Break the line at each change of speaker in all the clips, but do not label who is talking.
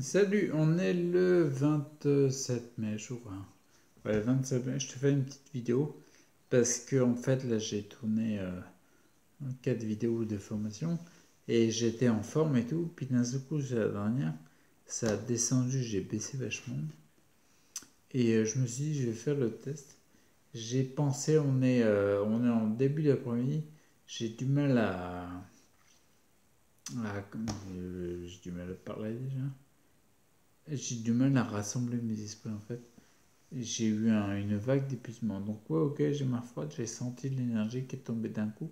Salut, on est le 27 mai, je crois. Ouais, le 27 mai, je te fais une petite vidéo parce que en fait là j'ai tourné 4 vidéos de formation et j'étais en forme et tout, puis d'un seul coup la dernière, ça a descendu, j'ai baissé vachement et je me suis dit je vais faire le test. J'ai pensé, on est en début d'après-midi, j'ai du mal j'ai du mal à parler déjà. J'ai du mal à rassembler mes esprits en fait. J'ai eu une vague d'épuisement. Donc ouais, ok, j'ai ma froide, j'ai senti l'énergie qui est tombée d'un coup.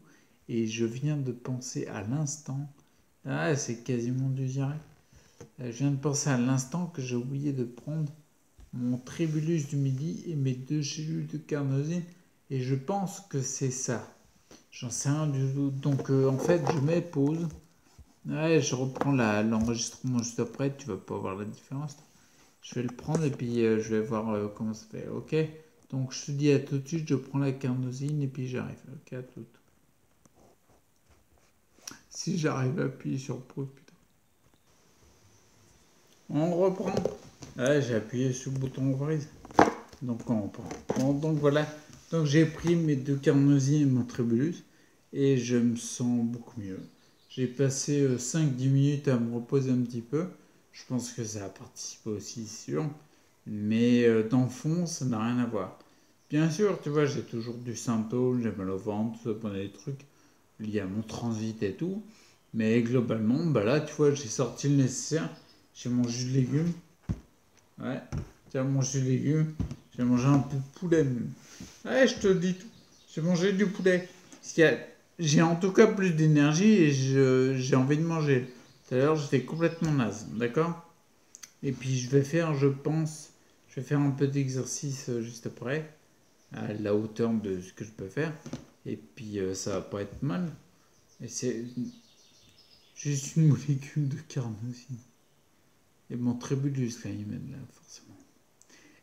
Et je viens de penser à l'instant. Ah, c'est quasiment du direct. Je viens de penser à l'instant que j'ai oublié de prendre mon tribulus du midi et mes 2 gélules de carnosine. Et je pense que c'est ça. J'en sais rien du tout. Donc en fait, je mets pause. Ouais, je reprends l'enregistrement juste après. Tu vas pas voir la différence. Je vais le prendre et puis je vais voir comment ça fait. Ok. Donc je te dis à tout de suite, je prends la carnosine et puis j'arrive. Ok, à tout. Si j'arrive à appuyer sur pause, putain. On reprend. Ouais, j'ai appuyé sur le bouton reprise. Donc on reprend. Bon, donc voilà. Donc j'ai pris mes 2 carnosines et mon tribulus et je me sens beaucoup mieux. J'ai passé 5-10 minutes à me reposer un petit peu. Je pense que ça a participé aussi, sûr. Mais dans le fond, ça n'a rien à voir. Bien sûr, tu vois, j'ai toujours du symptôme, j'ai mal au ventre, tout ça, pendant des trucs liés à mon transit et tout. Mais globalement, bah là, tu vois, j'ai sorti le nécessaire. J'ai mangé du légumes. Ouais, j'ai mangé du légumes. J'ai mangé un peu de poulet même. Ouais, je te dis tout. J'ai mangé du poulet. J'ai en tout cas plus d'énergie et j'ai envie de manger. Tout à l'heure, j'étais complètement naze, d'accord? Et puis je vais faire, je pense, je vais faire un peu d'exercice juste après, à la hauteur de ce que je peux faire. Et puis ça va pas être mal. Et c'est juste une molécule de carnosine. Et mon tribulus, là, il m'aide là, forcément.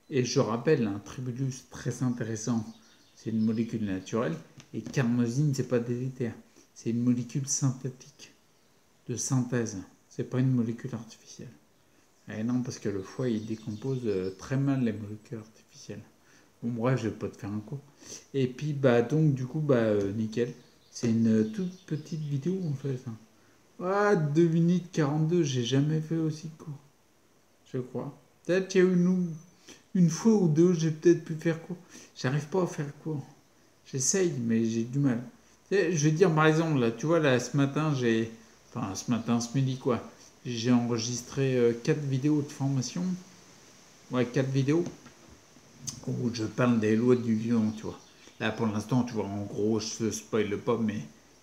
Et je rappelle, un tribulus très intéressant, c'est une molécule naturelle. Et carnosine, c'est pas délétère. C'est une molécule synthétique, de synthèse. C'est pas une molécule artificielle. Et non, parce que le foie, il décompose très mal les molécules artificielles. Bon, bref, je vais pas te faire un cours. Et puis, bah, donc, du coup, bah, nickel. C'est une toute petite vidéo, en fait. Ah, 2 minutes 42, j'ai jamais fait aussi court, je crois. Peut-être qu'il y a une fois ou deux, j'ai peut-être pu faire court. J'arrive pas à faire court. J'essaye, mais j'ai du mal. Je vais dire, par exemple, là, tu vois, là, ce matin, enfin, ce matin, ce midi, quoi. J'ai enregistré 4 vidéos de formation. Ouais, 4 vidéos où je parle des lois du vivant, tu vois. Là, pour l'instant, tu vois, en gros, je ne spoil pas, mais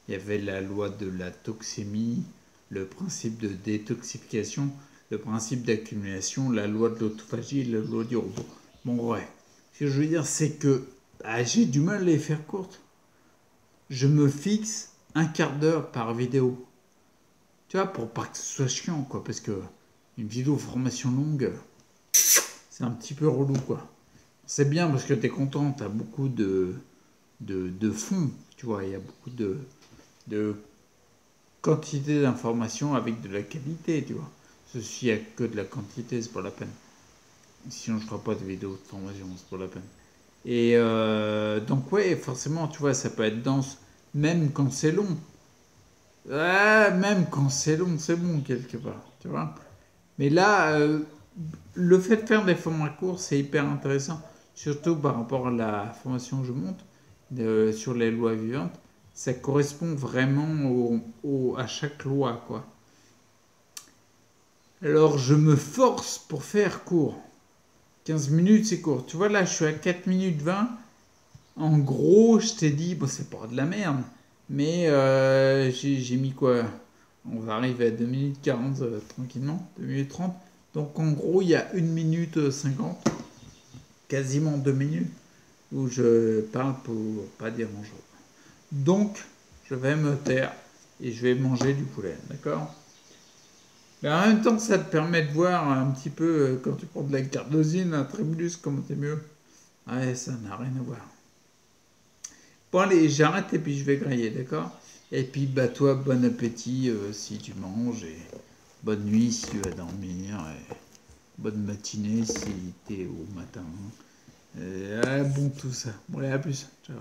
il y avait la loi de la toxémie, le principe de détoxification, le principe d'accumulation, la loi de l'autophagie et la loi du robot. Bon, ouais. Ce que je veux dire, c'est que j'ai du mal à les faire courtes. Je me fixe un quart d'heure par vidéo. Tu vois, pour pas que ce soit chiant, quoi. Parce que une vidéo formation longue, c'est un petit peu relou, quoi. C'est bien parce que tu es content, tu as beaucoup de fond, tu vois, il y a beaucoup de quantité d'informations avec de la qualité, tu vois. Ceci a que de la quantité, c'est pas la peine. Sinon, je ne ferai pas de vidéo de formation, c'est pas la peine. Et donc, ouais, forcément, tu vois, ça peut être dense, même quand c'est long. Ah, même quand c'est long, c'est bon, quelque part, tu vois. Mais là, le fait de faire des formats courts, c'est hyper intéressant, surtout par rapport à la formation que je monte sur les lois vivantes. Ça correspond vraiment à chaque loi, quoi. Alors, je me force pour faire court. 15 minutes, c'est court. Tu vois, là, je suis à 4 minutes 20. En gros, je t'ai dit, bon, c'est pas de la merde, mais j'ai mis quoi? On va arriver à 2 minutes 40 tranquillement, 2 minutes 30. Donc en gros, il y a 1 minute 50, quasiment 2 minutes, où je parle pour pas dire bonjour. Donc, je vais me taire et je vais manger du poulet, d'accord? Mais en même temps, ça te permet de voir un petit peu, quand tu prends de la cardosine, un tribulus, comment t'es mieux. Ouais, ça n'a rien à voir. Bon allez, j'arrête et puis je vais griller, d'accord? Et puis bah toi, bon appétit si tu manges et bonne nuit si tu vas dormir. Et bonne matinée si t'es au matin. Bon tout ça. Bon allez, à plus. Ciao.